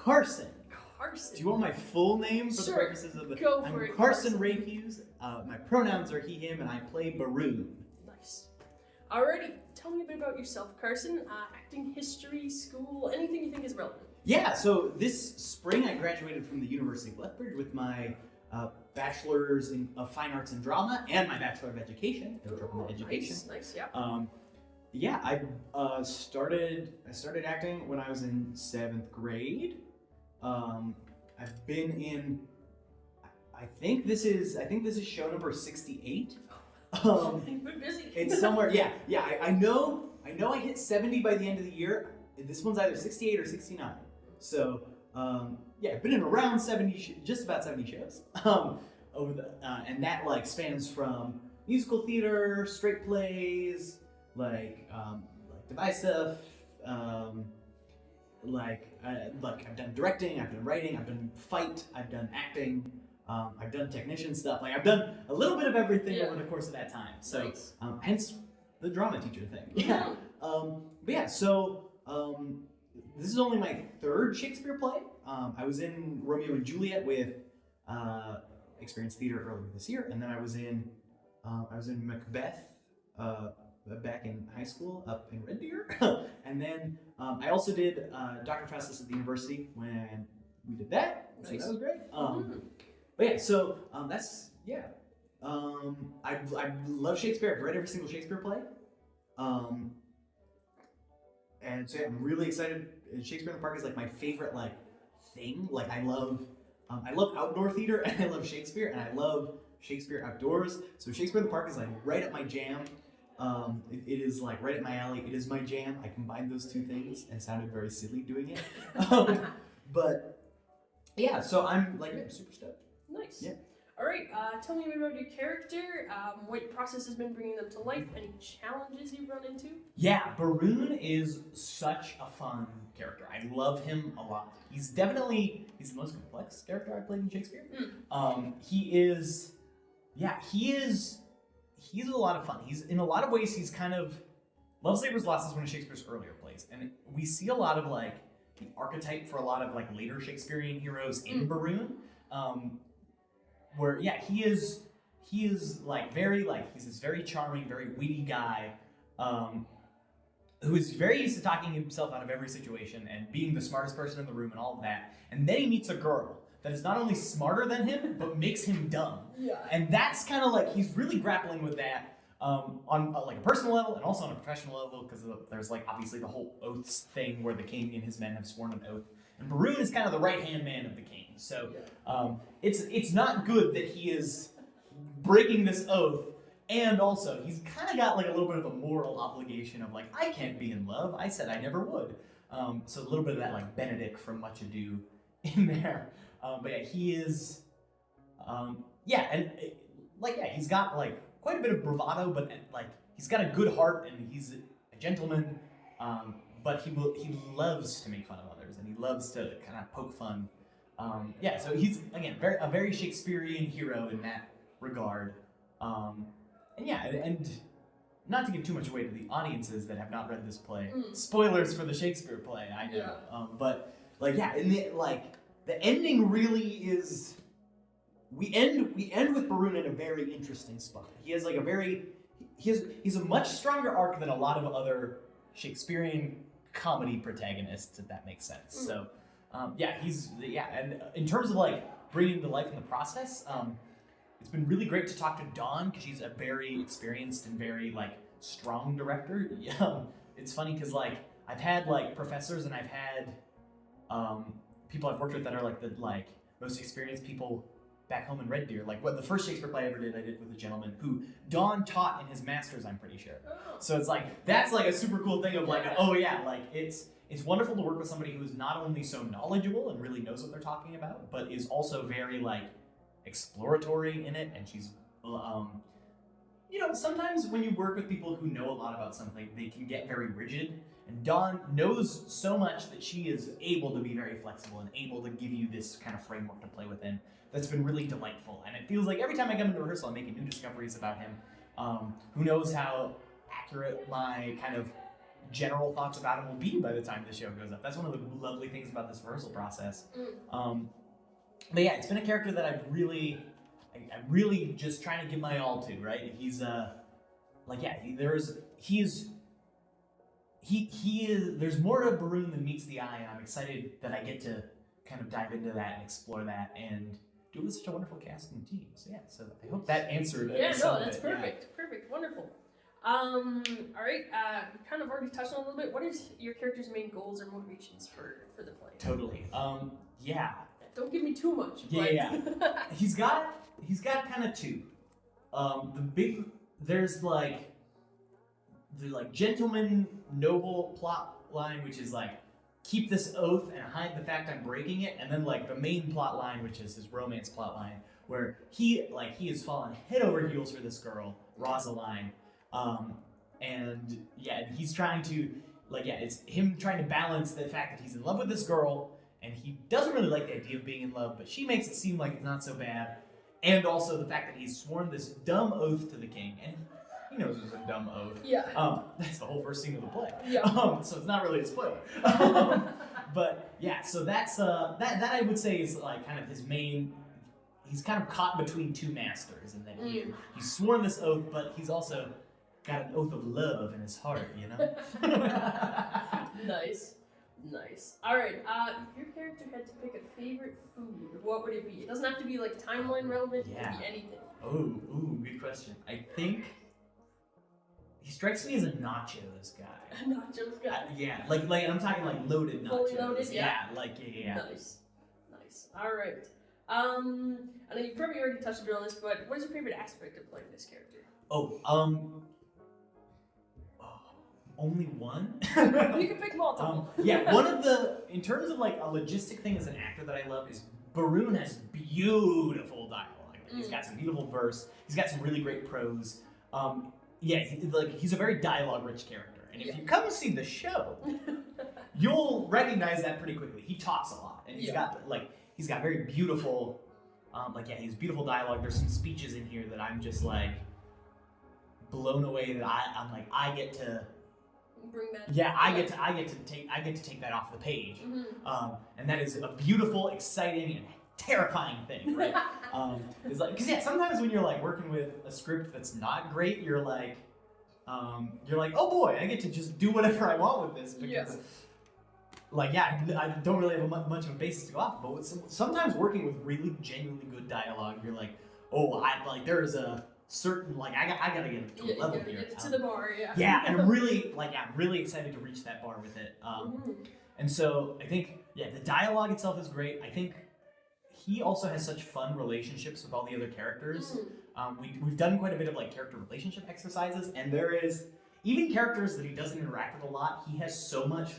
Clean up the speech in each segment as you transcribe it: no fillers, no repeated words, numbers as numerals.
Carson. Carson. Do you want my full name for Sure. the purposes of the... Go for it, Carson Rayfuse. My pronouns are he, him, and I play Berowne. Nice. Alrighty, tell me a bit about yourself, Carson. Acting history, school, anything you think is relevant. Yeah, so this spring I graduated from the University of Lethbridge with my bachelor's of fine arts and drama and my bachelor of education. Nice, yeah. Yeah, I started acting when I was in 7th grade. I've been in, I think this is show number 68. We're busy. It's somewhere. Yeah. I know I hit 70 by the end of the year. This one's either 68 or 69. So yeah, I've been in around 70, just about 70 shows. Over the and that like spans from musical theater, straight plays, like device stuff. I've done directing, I've done writing, I've done fight, I've done acting, I've done technician stuff. Like I've done a little bit of everything over the course of that time. So nice. Hence the drama teacher thing. Yeah. But yeah, so this is only my 3rd Shakespeare play. I was in Romeo and Juliet with Experience Theater earlier this year, and then I was in Macbeth back in high school up in Red Deer, and then I also did Dr. Faustus at the university when we did that. So Nice. that was great. But yeah, so that's yeah. I love Shakespeare. I've read every single Shakespeare play. And so yeah, I'm really excited. Shakespeare in the Park is like my favorite like thing. Like I love outdoor theater and I love Shakespeare and I love Shakespeare outdoors. So Shakespeare in the Park is like right up my jam. It is like right up my alley. It is my jam. I combined those two things and sounded very silly doing it. But yeah, so I'm super stoked. Nice. Yeah. All right. Tell me a bit about your character. What process has been bringing them to life? Any challenges you've run into? Yeah, Berowne is such a fun character. I love him a lot. He's the most complex character I've played in Shakespeare. He's a lot of fun. He's in a lot of ways he's kind of Love Saber's Lost is one of Shakespeare's earlier plays, and we see a lot of like the archetype for a lot of like later Shakespearean heroes in Berowne. Where yeah, he is like very like he's this very charming, very witty guy, who is very used to talking himself out of every situation and being the smartest person in the room and all of that. And then he meets a girl that is not only smarter than him, but makes him dumb. Yeah. And that's kind of like he's really grappling with that on like a personal level and also on a professional level, because there's like obviously the whole oaths thing where the king and his men have sworn an oath. And Berowne is kind of the right-hand man of the king. So it's not good that he is breaking this oath, and also he's kind of got like a little bit of a moral obligation of like, I can't be in love. I said I never would. So a little bit of that like Benedict from Much Ado in there. But yeah, he is, he's got like quite a bit of bravado, but like he's got a good heart and he's a gentleman. But he loves to make fun of others, and he loves to kind of poke fun. So he's again a very Shakespearean hero in that regard. And not to give too much away to the audiences that have not read this play. Spoilers for the Shakespeare play, I know. Yeah. The ending really is. We end with Berowne in a very interesting spot. He has like he's a much stronger arc than a lot of other Shakespearean comedy protagonists, if that makes sense. So, and in terms of like bringing to life in the process, it's been really great to talk to Dawn because she's a very experienced and very like strong director. It's funny because like I've had like professors and I've had people I've worked with that are like the like most experienced people back home in Red Deer. Like what the first Shakespeare play I ever did, I did with a gentleman who Dawn taught in his master's, I'm pretty sure. So it's like, that's like a super cool thing of like, it's wonderful to work with somebody who is not only so knowledgeable and really knows what they're talking about, but is also very like exploratory in it. And she's, sometimes when you work with people who know a lot about something, they can get very rigid. And Dawn knows so much that she is able to be very flexible and able to give you this kind of framework to play within. That's been really delightful. And it feels like every time I come into rehearsal, I'm making new discoveries about him. Who knows how accurate my kind of general thoughts about him will be by the time the show goes up. That's one of the lovely things about this rehearsal process. But yeah, it's been a character that I'm really just trying to give my all to, right? He's there's more to Berowne than meets the eye, and I'm excited that I get to kind of dive into that and explore that and do it with such a wonderful cast and team. So yeah, so I hope that answered. Yeah, no, that's perfect. Yeah. Perfect, wonderful. All right, we kind of already touched on it a little bit. What is your character's main goals or motivations for the play? Totally. Yeah. Don't give me too much. Yeah. He's got kind of two. There's like the gentleman noble plot line, which is like keep this oath and hide the fact I'm breaking it, and then like the main plot line, which is his romance plot line, where he has fallen head over heels for this girl, Rosaline, and he's trying to it's him trying to balance the fact that he's in love with this girl, and he doesn't really like the idea of being in love, but she makes it seem like it's not so bad, and also the fact that he's sworn this dumb oath to the king, and he knows it's a dumb oath. Yeah. That's the whole first scene of the play. Yeah. So it's not really a spoiler. But yeah, so that's that I would say is like kind of his main. He's kind of caught between two masters, and then he's sworn this oath, but he's also got an oath of love in his heart, you know. Nice. All right. If your character had to pick a favorite food, what would it be? It doesn't have to be like timeline relevant. It could be anything. Ooh, good question. I think he strikes me as a nachos guy. A nachos guy. Yeah, like I'm talking like loaded nachos. Fully loaded. Yeah. Nice. All right. I know you probably already touched a bit on this, but what is your favorite aspect of playing this character? Only one? You can pick multiple. One of the, in terms of like a logistic thing as an actor that I love is Berowne has beautiful dialogue. He's got some beautiful verse. He's got some really great prose. He's a very dialogue-rich character. And if you come see the show, you'll recognize that pretty quickly. He talks a lot, and he's got very beautiful, he has beautiful dialogue. There's some speeches in here that I'm just like blown away that I get to bring that. Yeah, I get to take that off the page, and that is a beautiful, exciting, and terrifying thing, right? Because sometimes when you're like working with a script that's not great, you're like, oh boy, I get to just do whatever I want with this because. I don't really have much of a basis to go off. But sometimes working with really genuinely good dialogue, you're like, there's a certain I gotta get to a level here. Get to the bar, Yeah, and I'm really excited to reach that bar with it. And so I think the dialogue itself is great. I think he also has such fun relationships with all the other characters. We've done quite a bit of character relationship exercises, and there is even characters that he doesn't interact with a lot. He has so much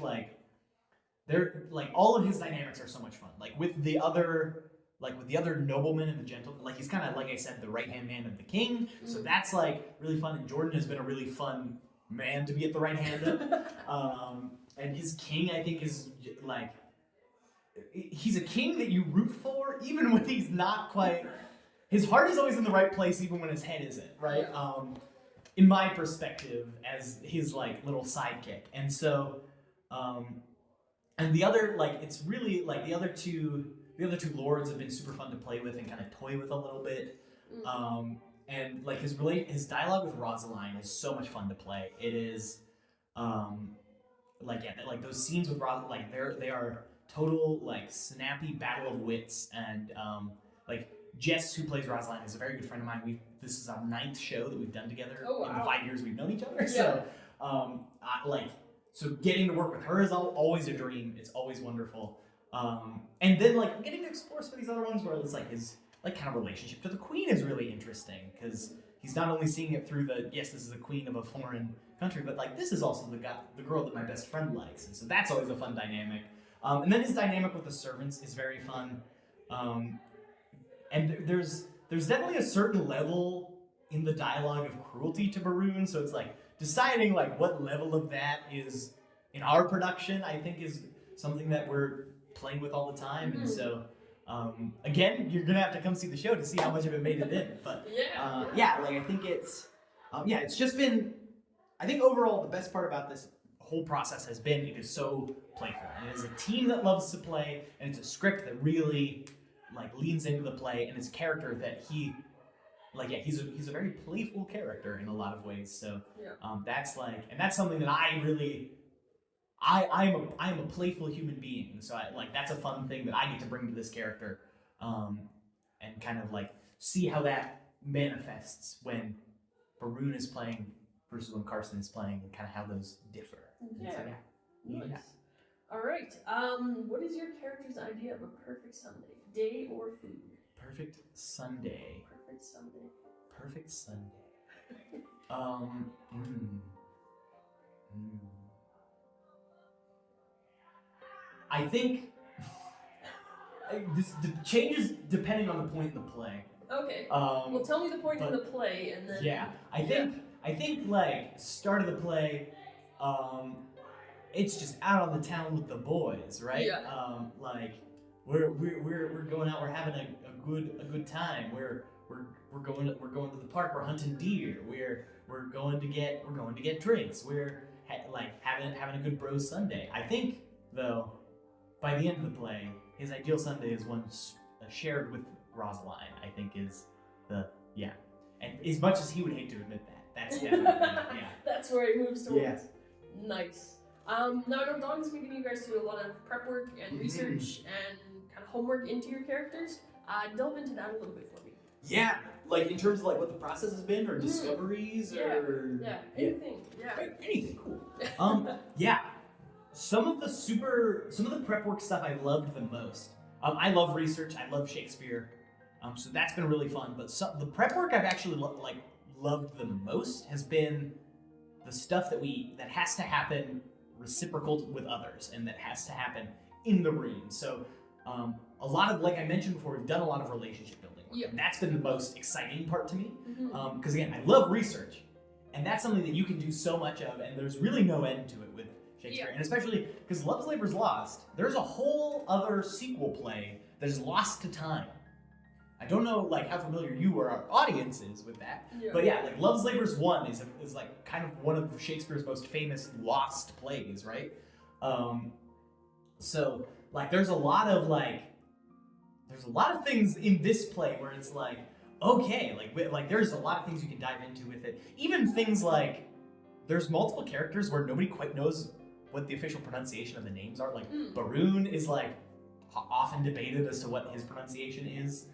all of his dynamics are so much fun. With the other noblemen and the gentlemen, he's kind of, like I said, the right-hand man of the king. So that's really fun. And Jordan has been a really fun man to be at the right hand of. And his king, I think, is he's a king that you root for, even when he's not quite. His heart is always in the right place, even when his head isn't. Right. In my perspective, as his little sidekick, and so. And the other, it's really, the other two lords have been super fun to play with and kind of toy with a little bit. And, his dialogue with Rosaline is so much fun to play. It is, those scenes with Rosaline, they are total, snappy battle of wits. And, Jess, who plays Rosaline, is a very good friend of mine. This is our 9th show that we've done together in the 5 years we've known each other. Yeah. So, So getting to work with her is always a dream. It's always wonderful. And then getting to explore some of these other ones where it's his kind of relationship to the queen is really interesting because he's not only seeing it through this is the queen of a foreign country, but this is also the girl that my best friend likes, and so that's always a fun dynamic. And then his dynamic with the servants is very fun. And there's definitely a certain level in the dialogue of cruelty to Berowne, so it's deciding what level of that is in our production, I think, is something that we're playing with all the time. And so again, you're gonna have to come see the show to see how much of it made it in. But I think it's just been, I think overall the best part about this whole process has been. It is so playful, and it is a team that loves to play, and it's a script that really like leans into the play, and it's a character that he's a very playful character in a lot of ways. So that's that's something that I really. I'm a playful human being, so that's a fun thing that I get to bring to this character, and kind of like see how that manifests when Berowne is playing versus when Carson is playing, and kind of how those differ. Yeah. So, Nice. Yeah. All right. What is your character's idea of a perfect Sunday? Day or food? Perfect Sunday. Perfect Sunday. Perfect Sunday. I think this changes depending on the point in the play. Okay. Well, tell me the point in the play, and then. Yeah, I think like start of the play, it's just out on the town with the boys, right? Yeah. Like we're going out, we're having a good time. We're going to the park. We're hunting deer. We're going to get drinks. We're having a good bros Sunday. I think though, by the end of the play, his ideal Sunday is one shared with Rosaline. I think is and as much as he would hate to admit that, that's definitely That's where he moves towards. Yeah. Nice. Now I know Don has been getting you guys to do a lot of prep work and research and kind of homework into your characters. Delve into that a little bit for me. Yeah, like in terms of like what the process has been, or discoveries, or anything. Yeah. Anything cool. Yeah. Some of the prep work stuff I loved the most. I love research. I love Shakespeare. So that's been really fun. But the prep work I've actually loved the most has been the stuff that has to happen reciprocal with others, and that has to happen in the room. So a lot of, like I mentioned before, we've done a lot of relationship building work. Yep. And that's been the most exciting part to me. Because again, I love research, and that's something that you can do so much of, and there's really no end to it with Shakespeare. And especially because Love's Labour's Lost, there's a whole other sequel play that is lost to time. I don't know like how familiar you or our audience is with that, but like Love's Labour's 1 is like kind of one of Shakespeare's most famous lost plays, right? So like there's a lot of things in this play where it's like, okay, like there's a lot of things you can dive into with it. Even things like there's multiple characters where nobody quite knows what the official pronunciation of the names are. Like Berowne is like often debated as to what his pronunciation is.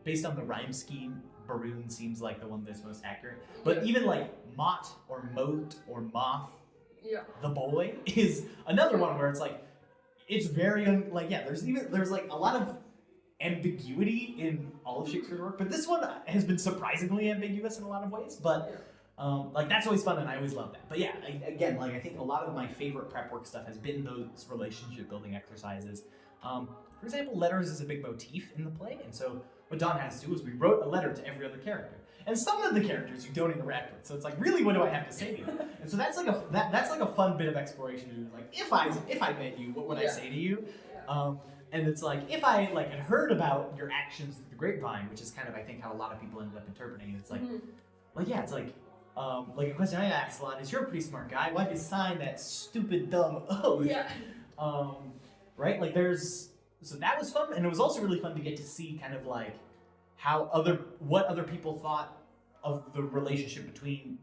Based on the rhyme scheme, Berowne seems like the one that's most accurate. But even like Mott or Moat or Moth, the boy, is another one where it's like, it's very there's like a lot of ambiguity in all of Shakespeare's work, but this one has been surprisingly ambiguous in a lot of ways. But like that's always fun, and I always love that. But yeah, I think a lot of my favorite prep work stuff has been those relationship building exercises. For example, letters is a big motif in the play, and so what Don has to do is we wrote a letter to every other character, and some of the characters you don't interact with. So it's like, really, what do I have to say to you? And so that's like a fun bit of exploration to do. Like, if I met you, what would I say to you? And it's like, if I had heard about your actions through the grapevine, which is kind of I think how a lot of people ended up interpreting it. It's like, it's like a question I ask a lot is, you're a pretty smart guy. Why'd you sign that stupid dumb oath? Right? Like so that was fun, and it was also really fun to get to see kind of like what other people thought of the relationship between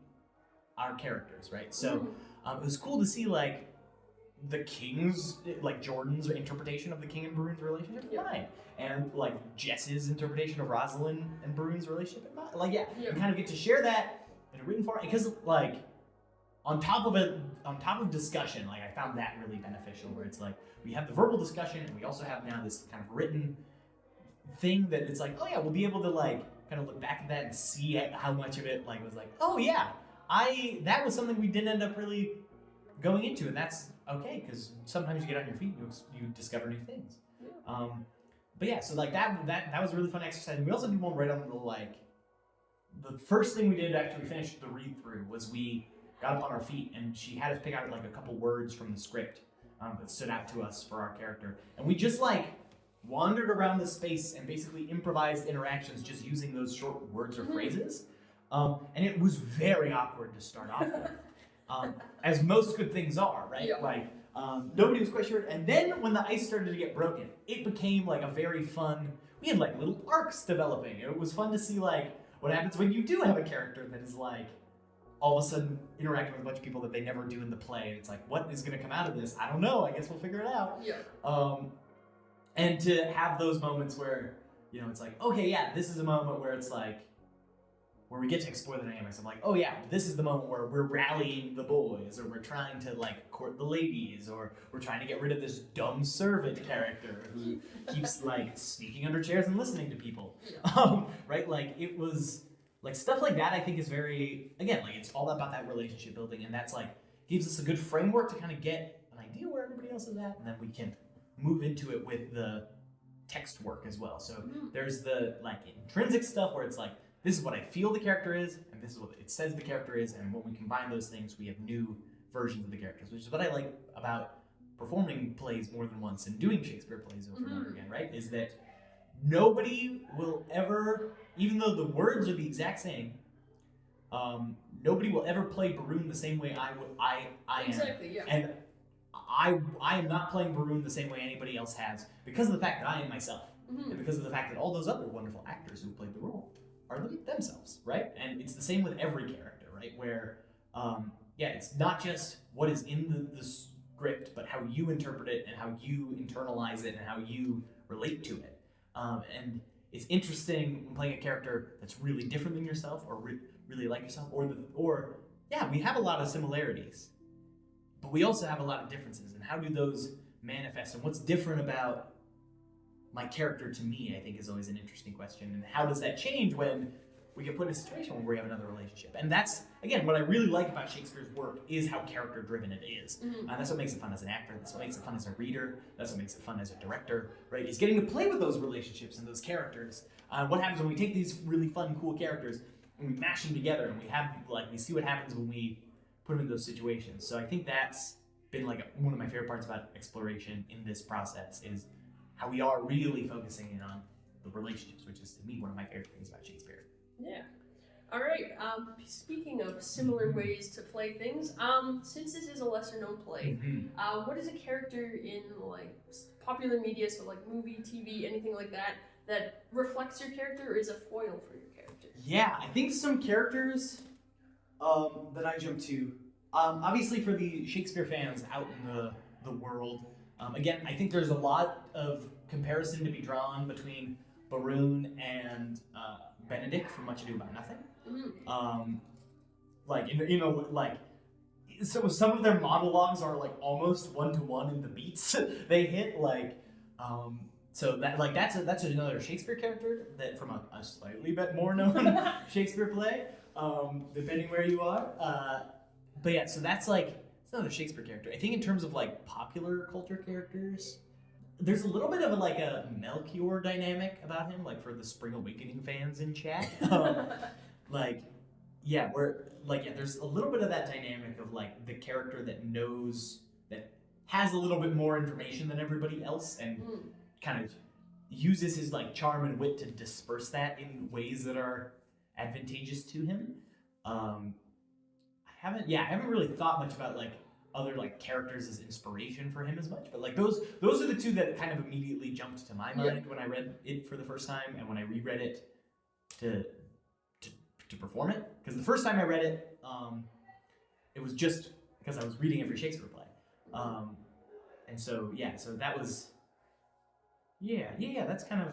our characters, right? So it was cool to see like the King's, like Jordan's interpretation of the King and Berowne's relationship and mine, and like Jess's interpretation of Rosalind and Berowne's relationship and mine. Like you kind of get to share that in a written form, because like on top of discussion, like I found that really beneficial, where it's like we have the verbal discussion and we also have now this kind of written thing that it's like, oh yeah, we'll be able to like kind of look back at that and see how much of it like was like, oh yeah, that was something we didn't end up really going into, and that's okay, because sometimes you get on your feet and you discover new things. But yeah, so like that was a really fun exercise. And we also did one right on the first thing we did after we finished the read through was we got up on our feet, and she had us pick out like a couple words from the script that stood out to us for our character, and we just like wandered around the space and basically improvised interactions just using those short words or phrases, and it was very awkward to start off with. as most good things are, right? Yeah. Like nobody was quite sure. And then when the ice started to get broken, it became like a very fun. We had like little arcs developing. It was fun to see like what happens when you do have a character that is like all of a sudden interacting with a bunch of people that they never do in the play. And it's like, what is going to come out of this? I don't know. I guess we'll figure it out. Yeah. And to have those moments where, you know, it's like, okay, yeah, this is a moment where it's like, where we get to explore the dynamics of like, oh yeah, this is the moment where we're rallying the boys, or we're trying to like court the ladies, or we're trying to get rid of this dumb servant character who keeps like sneaking under chairs and listening to people. Right? Like it was like stuff like that I think is very, again, like it's all about that relationship building, and that's like gives us a good framework to kind of get an idea where everybody else is at, and then we can move into it with the text work as well. So there's the like intrinsic stuff where it's like, this is what I feel the character is, and this is what it says the character is, and when we combine those things, we have new versions of the characters, which is what I like about performing plays more than once and doing Shakespeare plays over and over again, right? Is that nobody will ever, even though the words are the exact same, nobody will ever play Berowne the same way I am. Exactly, yeah. And I am not playing Berowne the same way anybody else has because of the fact that I am myself, and because of the fact that all those other wonderful actors who played the role are themselves, right? And it's the same with every character, right? Where, it's not just what is in the script, but how you interpret it and how you internalize it and how you relate to it. And it's interesting when playing a character that's really different than yourself, or really like yourself, or we have a lot of similarities, but we also have a lot of differences. And how do those manifest? And what's different about my character to me, I think, is always an interesting question. And how does that change when we get put in a situation where we have another relationship? And that's, again, what I really like about Shakespeare's work is how character-driven it is. And that's what makes it fun as an actor. That's what makes it fun as a reader. That's what makes it fun as a director, right? Is getting to play with those relationships and those characters. What happens when we take these really fun, cool characters and we mash them together and we see what happens when we put them in those situations. So I think that's been like one of my favorite parts about exploration in this process is how we are really focusing in on the relationships, which is to me one of my favorite things about Shakespeare. Yeah. All right. Speaking of similar ways to play things, since this is a lesser known play, what is a character in like popular media, so like movie, TV, anything like that, that reflects your character or is a foil for your character? Yeah, I think some characters that I jump to, obviously for the Shakespeare fans out in the world, again, I think there's a lot of comparison to be drawn between Berowne and Benedict from Much Ado About Nothing. So some of their monologues are like almost one-to-one in the beats they hit. So that's another Shakespeare character that from a slightly bit more known Shakespeare play, depending where you are. But yeah, so that's like. It's not a Shakespeare character. I think in terms of like popular culture characters, there's a little bit of a Melchior dynamic about him, like for the Spring Awakening fans in chat. There's a little bit of that dynamic of like the character that has a little bit more information than everybody else and kind of uses his like charm and wit to disperse that in ways that are advantageous to him. I haven't really thought much about like other like characters as inspiration for him as much, but like those are the two that kind of immediately jumped to my mind when I read it for the first time and when I reread it to perform it. Because the first time I read it, it was just because I was reading every Shakespeare play, so that was that's kind of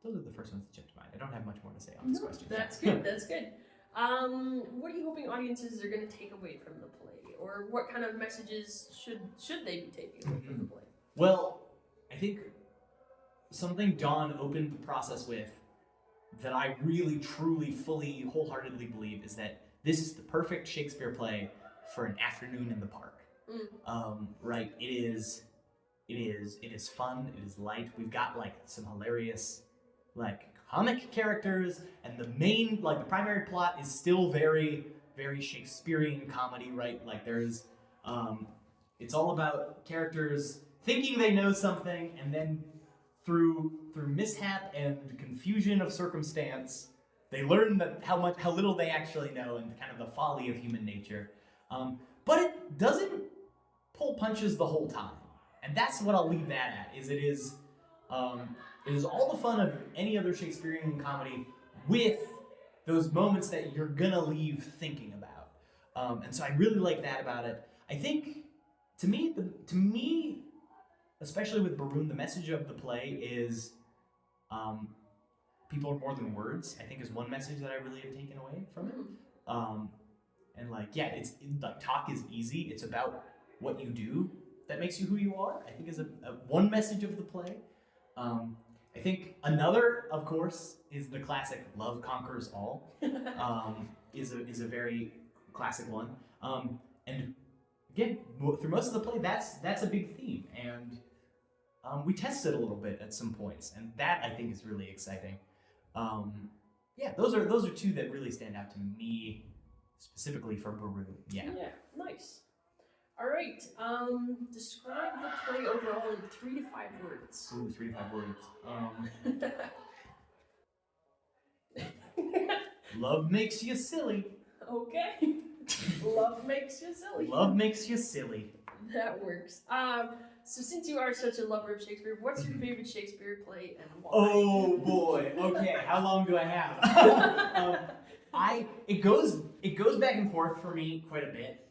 those are the first ones that jumped to mind. I don't have much more to say on this question. That's good. That's good. What are you hoping audiences are going to take away from the play, or what kind of messages should they be taking away from the play? Well, I think something Dawn opened the process with that I really, truly, fully, wholeheartedly believe is that this is the perfect Shakespeare play for an afternoon in the park. Right? It is fun. It is light. We've got like some hilarious, like comic characters, and the primary plot is still very, very Shakespearean comedy, right? Like there's, it's all about characters thinking they know something, and then through mishap and confusion of circumstance, they learn that how little they actually know, and kind of the folly of human nature. but it doesn't pull punches the whole time. And that's what I'll leave that at, is it is all the fun of any other Shakespearean comedy with those moments that you're gonna leave thinking about. And so I really like that about it. I think, to me, especially with Berowne, the message of the play is people are more than words, I think, is one message that I really have taken away from it. And like talk is easy. It's about what you do that makes you who you are, I think, is a one message of the play. I think another, of course, is the classic "Love Conquers All." Is a very classic one. And again, through most of the play, that's a big theme, and we test it a little bit at some points, and that I think is really exciting. Those are two that really stand out to me, specifically for Berowne. Yeah, nice. All right. Describe the play overall in 3 to 5 words. Ooh, 3 to 5 words. Love makes you silly. Okay. Love makes you silly. Love makes you silly. That works. So since you are such a lover of Shakespeare, what's your favorite Shakespeare play and why? Oh boy. Okay. How long do I have? It goes back and forth for me quite a bit.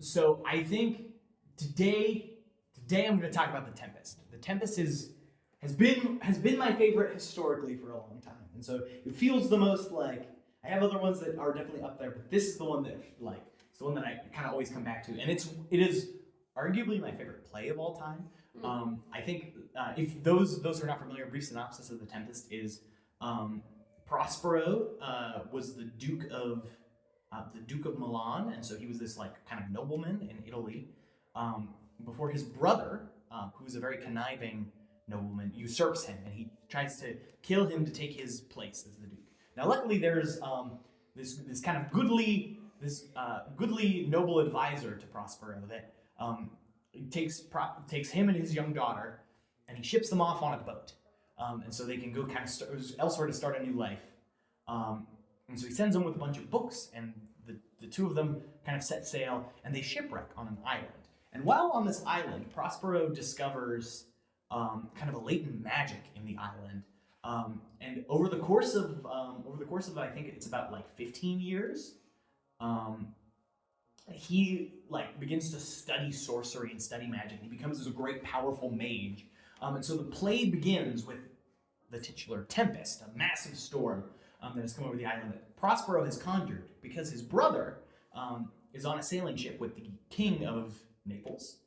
So I think today I'm going to talk about The Tempest. The Tempest has been my favorite historically for a long time, and so it feels the most like. I have other ones that are definitely up there, but this is the one that it's the one that I kind of always come back to, and it is arguably my favorite play of all time. I think if those who are not familiar, a brief synopsis of The Tempest is Prospero was the Duke of Milan, and so he was this like kind of nobleman in Italy. Before his brother, who's a very conniving nobleman, usurps him, and he tries to kill him to take his place as the Duke. Now, luckily, there's this kind of goodly noble advisor to Prospero that takes him and his young daughter, and he ships them off on a boat, and so they can go kind of elsewhere to start a new life. And so he sends them with a bunch of books, and the two of them kind of set sail, and they shipwreck on an island. And while on this island, Prospero discovers kind of a latent magic in the island. And over the course of I think it's about like 15 years, he like begins to study sorcery and study magic. He becomes this great, powerful mage. And so the play begins with the titular Tempest, a massive storm that has come over the island that Prospero has conjured because his brother is on a sailing ship with the king of Naples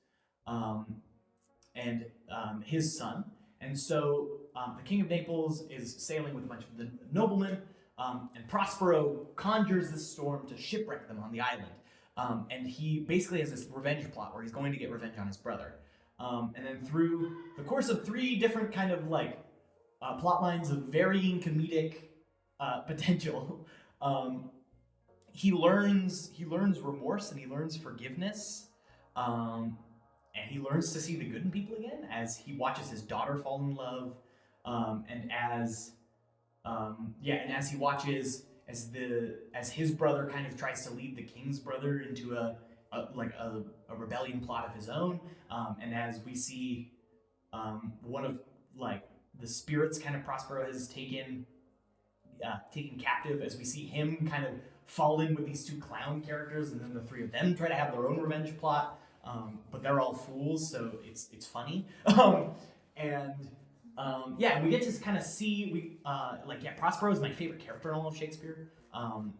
and his son. And so the king of Naples is sailing with a bunch of the noblemen, and Prospero conjures this storm to shipwreck them on the island. And he basically has this revenge plot where he's going to get revenge on his brother. And then through the course of 3 different kind of like plot lines of varying comedic potential, he learns remorse, and he learns forgiveness, and he learns to see the good in people again as he watches his daughter fall in love, and as he watches as his brother kind of tries to lead the king's brother into a rebellion plot of his own, and as we see one of like the spirits kind of Prospero has taken captive, as we see him kind of fall in with these 2 clown characters, and then the 3 of them try to have their own revenge plot, but they're all fools, so it's funny. And we get to kind of see Prospero is my favorite character in all of Shakespeare, and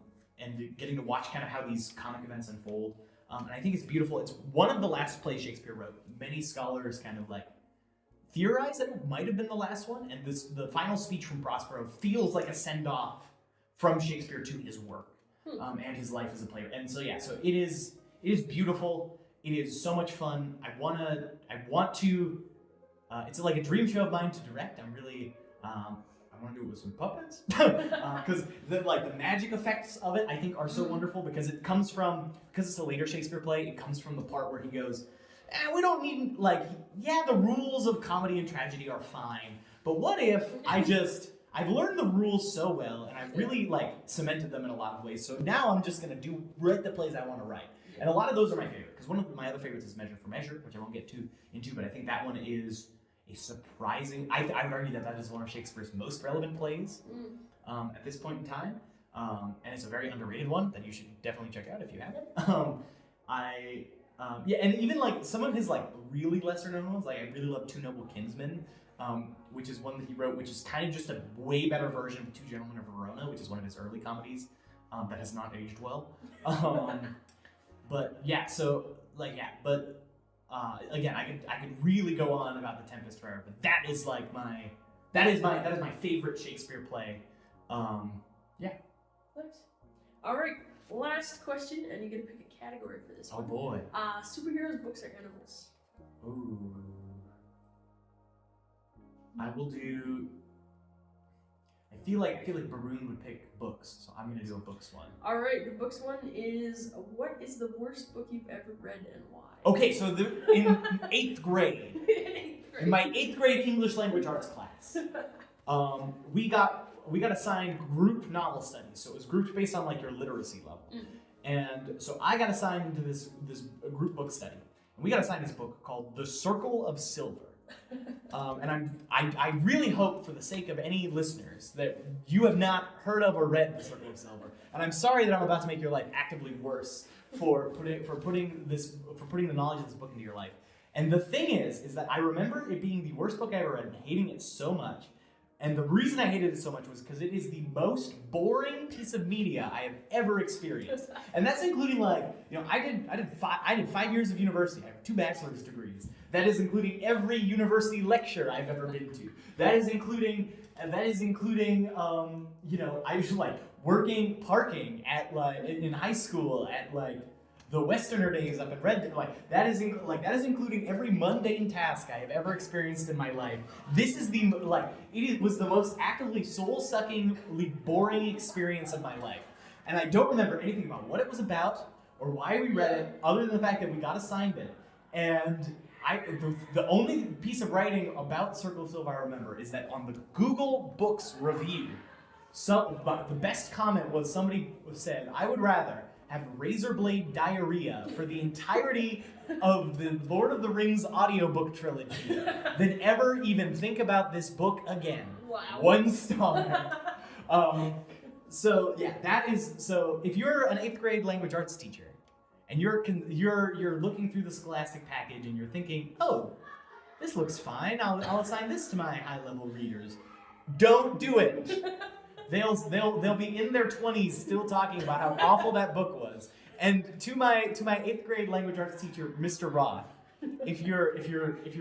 getting to watch kind of how these comic events unfold. And I think it's beautiful. It's one of the last plays Shakespeare wrote. Many scholars kind of like theorize that it might have been the last one, and the final speech from Prospero feels like a send-off from Shakespeare to his work and his life as a player. And so so it is beautiful. It is so much fun. I want to. It's like a dream show of mine to direct. I'm really. I want to do it with some puppets because the magic effects of it I think are so wonderful because it's a later Shakespeare play. It comes from the part where he goes, we don't need the rules of comedy and tragedy are fine, but what if I I've learned the rules so well, and I've really like cemented them in a lot of ways. So now I'm just gonna write the plays I want to write, and a lot of those are my favorite. Because one of my other favorites is Measure for Measure, which I won't get too into, but I think that one is a surprising. I would argue that is one of Shakespeare's most relevant plays at this point in time, and it's a very underrated one that you should definitely check out if you haven't. Yeah, and even like some of his like really lesser known ones, like I really love Two Noble Kinsmen, which is one that he wrote, which is kind of just a way better version of Two Gentlemen of Verona, which is one of his early comedies that has not aged well. But yeah, so like yeah, but again, I could really go on about The Tempest forever, but that is my favorite Shakespeare play. Yeah. Nice. All right, last question, and you get to pick a category for this one. Oh boy. Superheroes, books, or animals? Ooh. I will do. I feel like Berowne would pick books, so I'm gonna do a books one. All right, the books one is what is the worst book you've ever read and why? Okay, so in 8th grade, in my 8th grade English language arts class, we got assigned group novel studies. So it was grouped based on like your literacy level, and so I got assigned into this group book study, and we got assigned this book called The Circle of Silver. And I really hope, for the sake of any listeners, that you have not heard of or read The Circle of Silver. And I'm sorry that I'm about to make your life actively worse for putting the knowledge of this book into your life. And the thing is that I remember it being the worst book I ever read and hating it so much. And the reason I hated it so much was because it is the most boring piece of media I have ever experienced. And that's including like, I did 5 years of university. I have 2 bachelor's degrees. That is including every university lecture I've ever been to. That is including I was like parking at like in high school at like the Westerner days up in Red. Like that is including every mundane task I have ever experienced in my life. This is was the most actively soul-suckingly boring experience of my life. And I don't remember anything about what it was about or why we read it, other than the fact that we got assigned it. And the only piece of writing about Circle of Silver I remember is that on the Google Books review, the best comment was somebody said, "I would rather have razor blade diarrhea for the entirety of the Lord of the Rings audiobook trilogy than ever even think about this book again." Wow. 1 star. So if you're an 8th grade language arts teacher, and you're looking through the Scholastic package and you're thinking, "Oh, this looks fine. I'll assign this to my high-level readers." Don't do it. They'll be in their 20s still talking about how awful that book was. And to my 8th grade language arts teacher, Mr. Roth, if you're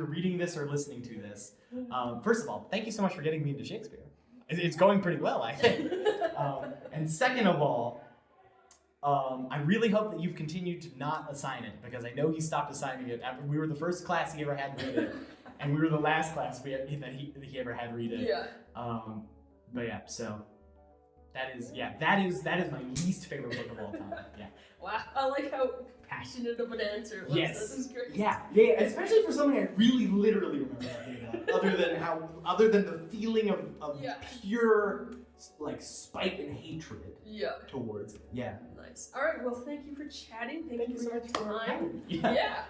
reading this or listening to this, first of all, thank you so much for getting me into Shakespeare. It's going pretty well, I think. And second of all, I really hope that you've continued to not assign it, because I know he stopped assigning it after we were the first class he ever had read it, and we were the last class that he ever had read it. Yeah. But yeah, so that is my least favorite book of all time. Yeah. Wow, I like how passionate of an answer it was. Yes. This is great. Yeah, especially for something I really literally remember that other than the feeling of pure like spite and hatred towards it. Yeah. Nice. All right. Well, thank you for chatting. Thank you for your time. Yeah.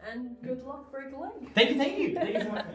And good luck break a leg. Thank you so much.